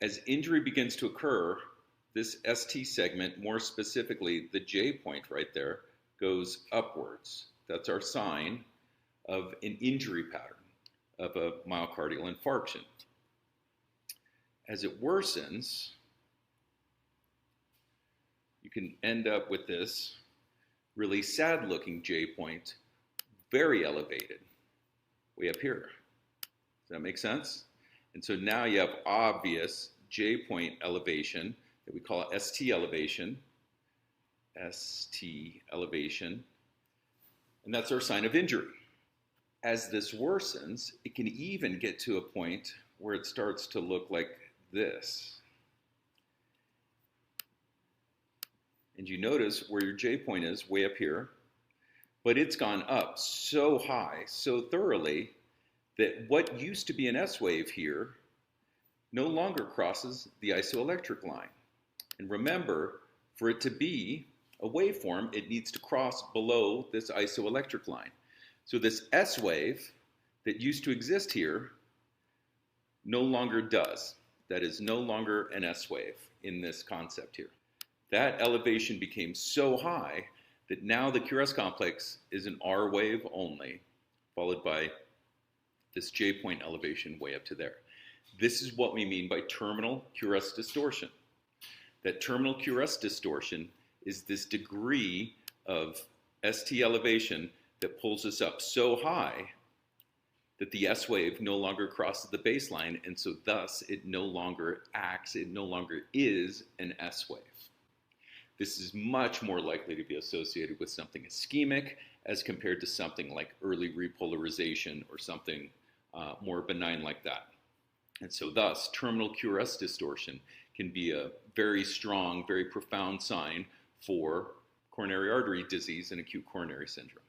As injury begins to occur, this ST segment, more specifically the J point right there, goes upwards. That's our sign of an injury pattern, of a myocardial infarction. As it worsens, you can end up with this really sad looking J point, very elevated, way up here. Does that make sense? And so now you have obvious J point elevation that we call ST elevation, ST elevation, and that's our sign of injury. As this worsens, it can even get to a point where it starts to look like this. And you notice where your J point is, way up here, but it's gone up so high, so thoroughly, that what used to be an S wave here no longer crosses the isoelectric line. And remember, for it to be a waveform, it needs to cross below this isoelectric line. So this S wave that used to exist here no longer does. That is no longer an S wave in this concept here. That elevation became so high that now the QRS complex is an R wave only, followed by this J point elevation way up to there. This is what we mean by terminal QRS distortion. That terminal QRS distortion is this degree of ST elevation that pulls us up so high that the S wave no longer crosses the baseline, and so thus it no longer acts, it no longer is an S wave. This is much more likely to be associated with something ischemic as compared to something like early repolarization or something more benign like that. And so thus, terminal QRS distortion can be a very strong, very profound sign for coronary artery disease and acute coronary syndrome.